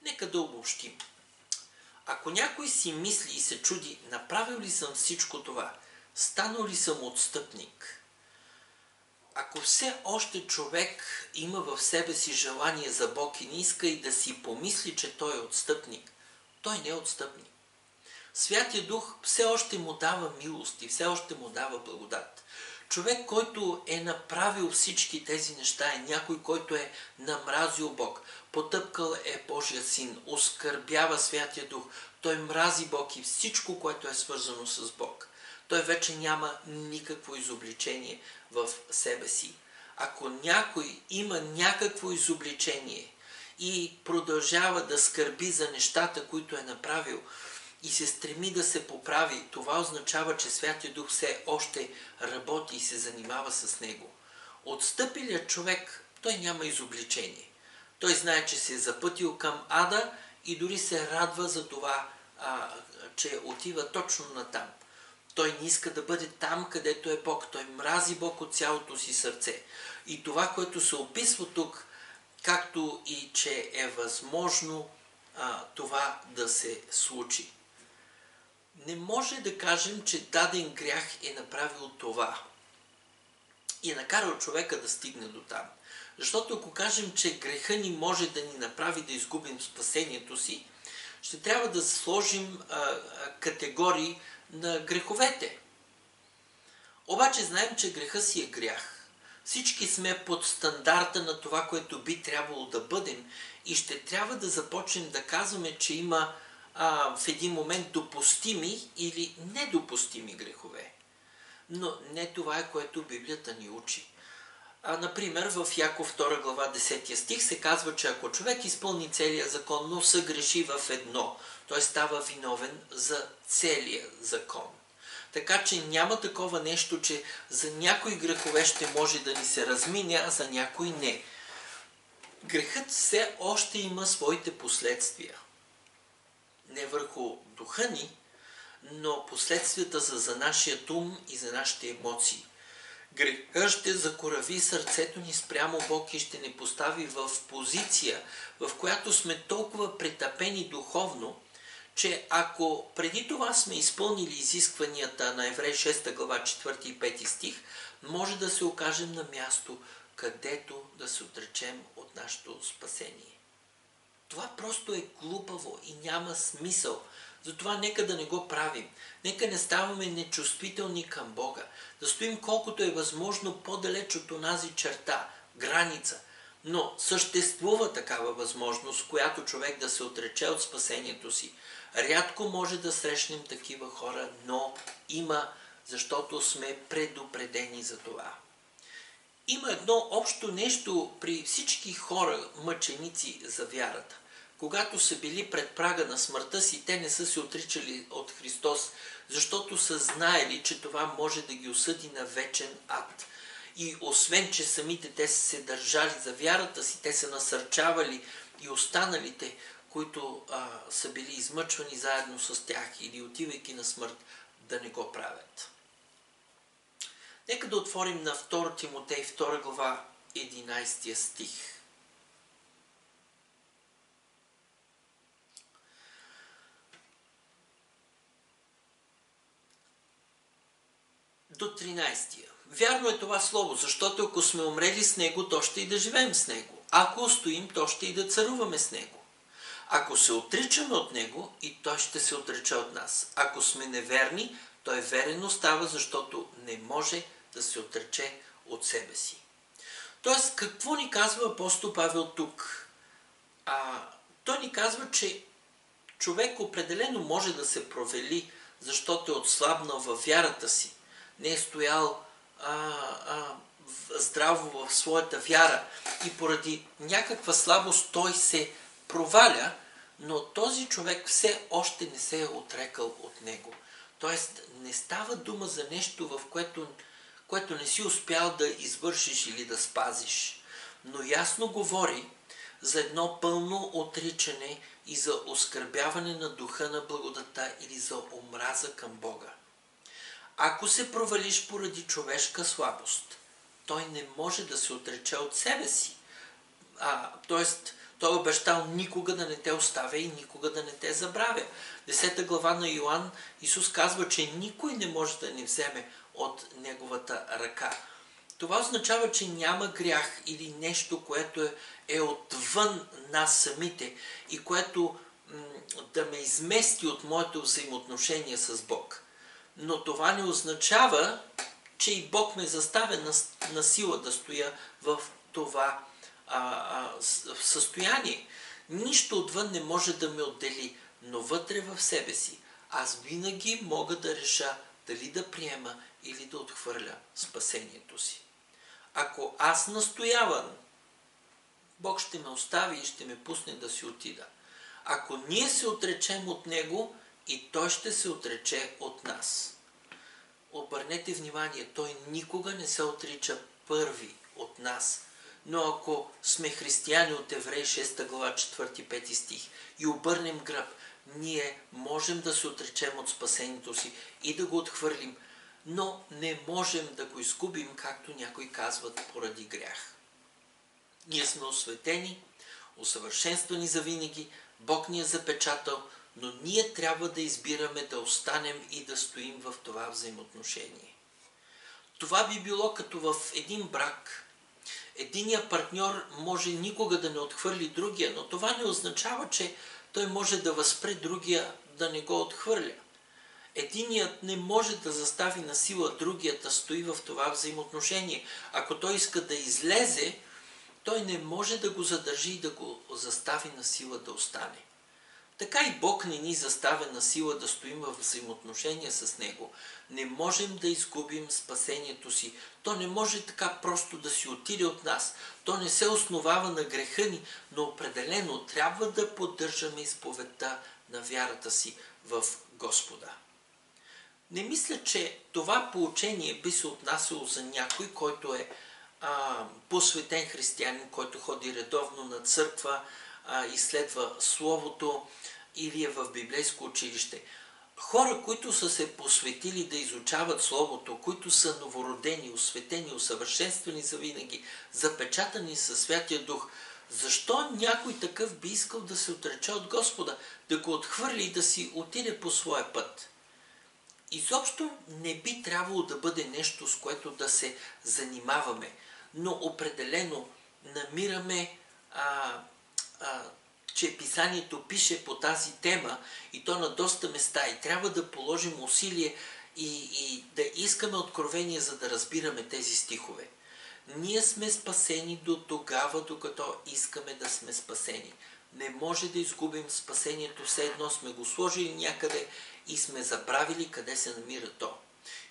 Нека да обобщим. Ако някой си мисли и се чуди, направил ли съм всичко това, станал ли съм отстъпник? Ако все още човек има в себе си желание за Бог и не иска и да си помисли, че той е отстъпник, той не е отстъпник. Святия Дух все още му дава милост и все още му дава благодат. Човек, който е направил всички тези неща, е някой, който е намразил Бог, потъпкал е Божия син, оскърбява Святия Дух, той мрази Бог и всичко, което е свързано с Бог. Той вече няма никакво изобличение в себе си. Ако някой има някакво изобличение и продължава да скърби за нещата, които е направил, и се стреми да се поправи, това означава, че Святия Дух все още работи и се занимава с него. Отстъпилият човек, той няма изобличение. Той знае, че се е запътил към ада и дори се радва за това, че отива точно натам. Той не иска да бъде там, където е Бог. Той мрази Бог от цялото си сърце. И това, което се описва тук, както и че е възможно това да се случи. Не може да кажем, че даден грях е направил това и е накарал човека да стигне до там. Защото ако кажем, че греха ни може да ни направи да изгубим спасението си, ще трябва да сложим категории на греховете. Обаче знаем, че греха си е грях. Всички сме под стандарта на това, което би трябвало да бъдем и ще трябва да започнем да казваме, че има в един момент допустими или недопустими грехове. Но не това е, което Библията ни учи. Например, в Яков 2 глава 10 стих се казва, че ако човек изпълни целия закон, но съгреши в едно, той става виновен за целия закон. Така че няма такова нещо, че за някои грехове ще може да ни се размине, а за някои не. Грехът все още има своите последствия. Не върху духа ни, но последствията за нашия ум и за нашите емоции. Грехът ще закорави сърцето ни спрямо Бог и ще ни постави в позиция, в която сме толкова претъпени духовно, че ако преди това сме изпълнили изискванията на Евреи 6 глава 4 и 5 стих, може да се окажем на място, където да се отречем от нашето спасение. Това просто е глупаво и няма смисъл. Затова нека да не го правим. Нека не ставаме нечувствителни към Бога. Да стоим колкото е възможно по-далеч от онази черта, граница. Но съществува такава възможност, която човек да се отрече от спасението си. Рядко може да срещнем такива хора, но има, защото сме предупредени за това. Има едно общо нещо при всички хора, мъченици за вярата. Когато са били пред прага на смъртта си, те не са се отричали от Христос, защото са знаели, че това може да ги осъди на вечен ад. И освен, че самите те са се държали за вярата си, те са насърчавали и останалите, които са били измъчвани заедно с тях или отивайки на смърт, да не го правят. Нека да отворим на 2 Тимотей 2 глава 11 стих. До 13. Вярно е това слово, защото ако сме умрели с него, то ще и да живеем с него. Ако устоим, то ще и да царуваме с него. Ако се отричаме от него, и той ще се отрече от нас. Ако сме неверни, той верен остава, защото не може да се отрече от себе си. Тоест, какво ни казва апостол Павел тук? Той ни казва, че човек определено може да се провали, защото е отслабнал във вярата си. Не е стоял здраво в своята вяра и поради някаква слабост той се проваля, но този човек все още не се е отрекал от него. Тоест не става дума за нещо, в което не си успял да извършиш или да спазиш, но ясно говори за едно пълно отричане и за оскърбяване на духа на благодата или за омраза към Бога. Ако се провалиш поради човешка слабост, той не може да се отрече от себе си. Тоест, той е обещал никога да не те оставя и никога да не те забравя. 10 глава на Йоан Исус казва, че никой не може да ни вземе от неговата ръка. Това означава, че няма грях или нещо, което е отвън нас самите и което да ме измести от моето взаимоотношение с Бог. Но това не означава, че и Бог ме заставя на сила да стоя в това състояние. Нищо отвън не може да ме отдели, но вътре в себе си аз винаги мога да реша дали да приема или да отхвърля спасението си. Ако аз настоявам, Бог ще ме остави и ще ме пусне да си отида. Ако ние се отречем от Него, и Той ще се отрече от нас. Обърнете внимание, Той никога не се отрича първи от нас. Но ако сме християни от Евреи 6 глава 4-5 стих и обърнем гръб, ние можем да се отречем от спасението си и да го отхвърлим, но не можем да го изгубим, както някои казват, поради грях. Ние сме осветени, усъвършенствани завинаги, Бог ни е запечатал, но ние трябва да избираме да останем и да стоим в това взаимоотношение. Това би било като в един брак. Единият партньор може никога да не отхвърли другия, но това не означава, че той може да възпре другия да не го отхвърля. Единият не може да застави на сила другият да стои в това взаимоотношение. Ако той иска да излезе, той не може да го задържи и да го застави на сила да остане. Така и Бог не ни заставя на сила да стоим в взаимоотношения с Него. Не можем да изгубим спасението си. То не може така просто да си отиде от нас. То не се основава на греха ни, но определено трябва да поддържаме изповедта на вярата си в Господа. Не мисля, че това поучение би се отнасяло за някой, който е посветен християнин, който ходи редовно на църква, изследва Словото или е в библейско училище. хора, които са се посветили да изучават Словото, които са новородени, осветени, усъвършенствани за винаги, запечатани със Святия Дух, защо някой такъв би искал да се отрече от Господа, да го отхвърли и да си отиде по своя път? Изобщо не би трябвало да бъде нещо, с което да се занимаваме, но определено намираме, че Писанието пише по тази тема и то на доста места и трябва да положим усилие и да искаме откровение, за да разбираме тези стихове. Ние сме спасени до тогава, докато искаме да сме спасени. Не може да изгубим спасението, все едно сме го сложили някъде и сме забравили къде се намира то.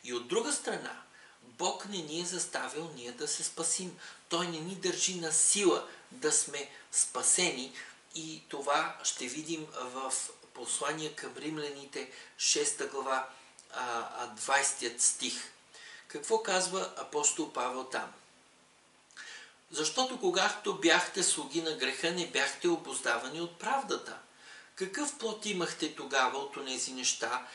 И от друга страна, Бог не ни е заставил ние да се спасим. Той не ни държи на сила да сме спасени и това ще видим в послание към римляните 6 глава 20 стих. Какво казва апостол Павел там? Защото когато бяхте слуги на греха, не бяхте обуздавани от правдата. Какъв плод имахте тогава от онези неща,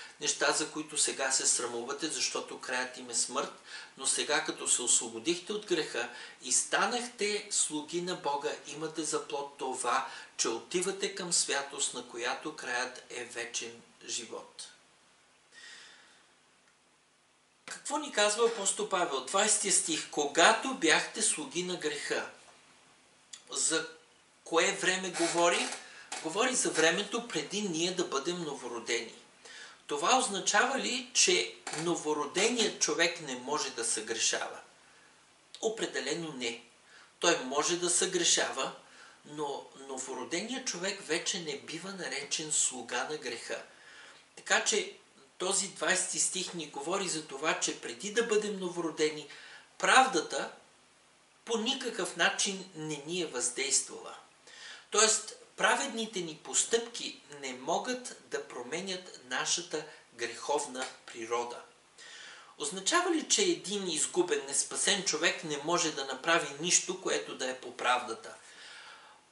за които сега се срамувате, защото краят им е смърт, но сега като се освободихте от греха и станахте слуги на Бога, имате за плод това, че отивате към святост, на която краят е вечен живот. Какво ни казва апостол Павел? 20 стих. Когато бяхте слуги на греха. За кое време говори? Говори за времето преди ние да бъдем новородени. Това означава ли, че новороденият човек не може да съгрешава? Определено не. Той може да съгрешава, но новороденият човек вече не бива наречен слуга на греха. Така че този 20 стих ни говори за това, че преди да бъдем новородени, правдата по никакъв начин не ни е въздействала. Тоест, праведните ни постъпки не могат да променят нашата греховна природа. Означава ли, че един изгубен, неспасен човек не може да направи нищо, което да е по правдата?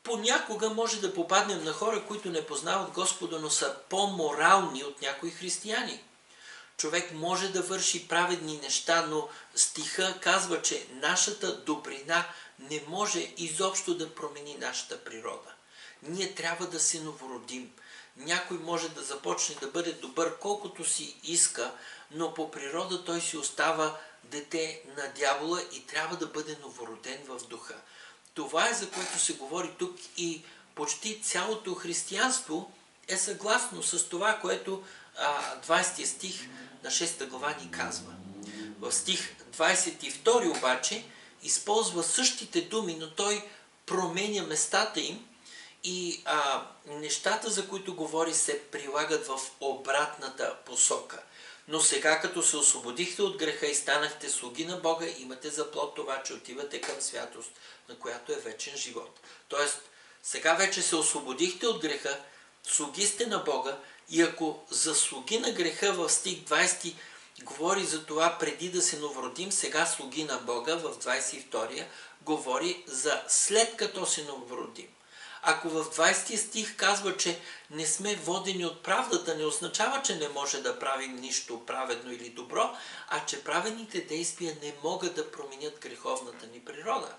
Понякога може да попаднем на хора, които не познават Господа, но са по-морални от някои християни. Човек може да върши праведни неща, но стиха казва, че нашата добрина не може изобщо да промени нашата природа. Ние трябва да се новородим. Някой може да започне да бъде добър колкото си иска, но по природа той си остава дете на дявола и трябва да бъде новороден в духа. Това е, за което се говори тук, и почти цялото християнство е съгласно с това, което 20 стих на 6 глава ни казва. В стих 22 обаче използва същите думи, но той променя местата им и нещата, за които говори, се прилагат в обратната посока. Но сега, като се освободихте от греха и станахте слуги на Бога, имате за плод това, че отивате към святост, на която е вечен живот. Тоест, сега вече се освободихте от греха, слуги сте на Бога, и ако за слуги на греха в стих 20 говори за това преди да се новородим, сега слуги на Бога в 22 говори за след като се новородим. Ако в 20 стих казва, че не сме водени от правдата, не означава, че не може да правим нищо праведно или добро, а че праведните действия не могат да променят греховната ни природа.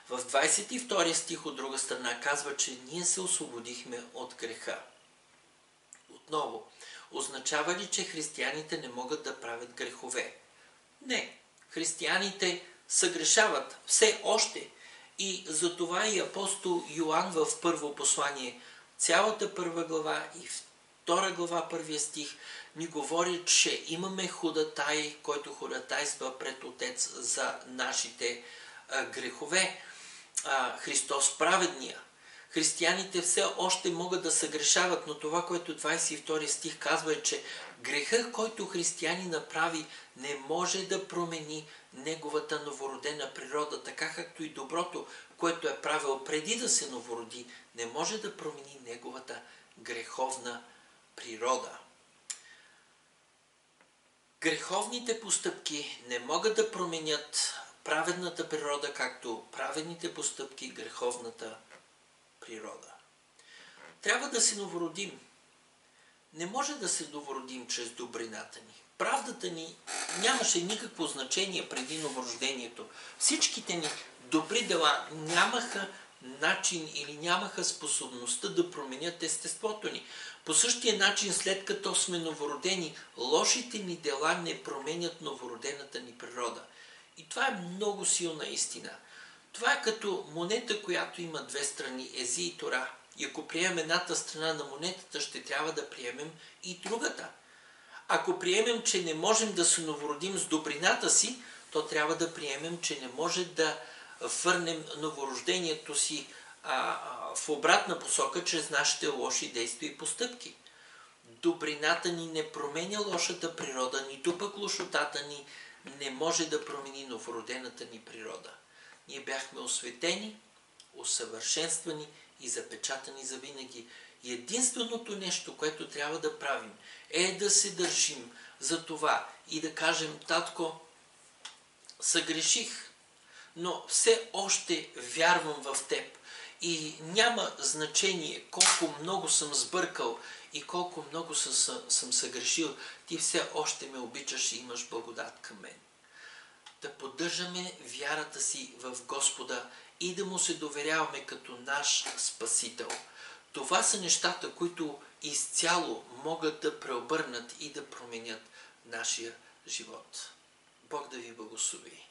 В 22 стих от друга страна казва, че ние се освободихме от греха. Отново, означава ли, че християните не могат да правят грехове? Не. Християните съгрешават все още. И затова и апостол Йоан в първо послание, цялата първа глава и втора глава, първия стих, ни говори, че имаме ходатай, който ходатайства пред Отец за нашите грехове. Христос праведния. Християните все още могат да съгрешават, но това, което 22 стих казва, е, че грехът, който християни направи, не може да промени неговата новородена природа, така както и доброто, което е правил преди да се новороди, не може да промени неговата греховна природа. Греховните постъпки не могат да променят праведната природа, както праведните постъпки греховната природа. Трябва да се новородим. Не може да се новородим чрез добрината ни. Правдата ни нямаше никакво значение преди новорождението. Всичките ни добри дела нямаха начин или нямаха способността да променят естеството ни. По същия начин, след като сме новородени, лошите ни дела не променят новородената ни природа. И това е много силна истина. Това е като монета, която има две страни, ези и тора. И ако приемем едната страна на монетата, ще трябва да приемем и другата. Ако приемем, че не можем да се новородим с добрината си, то трябва да приемем, че не може да върнем новорождението си в обратна посока чрез нашите лоши действия и постъпки. Добрината ни не променя лошата природа, нито пък лошотата ни не може да промени новородената ни природа. Ние бяхме осветени, усъвършенствани и запечатани завинаги. И единственото нещо, което трябва да правим, е да се държим за това и да кажем: татко, съгреших, но все още вярвам в теб. И няма значение колко много съм сбъркал и колко много съм съгрешил. Ти все още ме обичаш и имаш благодат към мен. Да поддържаме вярата си в Господа и да му се доверяваме като наш Спасител. Това са нещата, които изцяло могат да преобърнат и да променят нашия живот. Бог да ви благослови!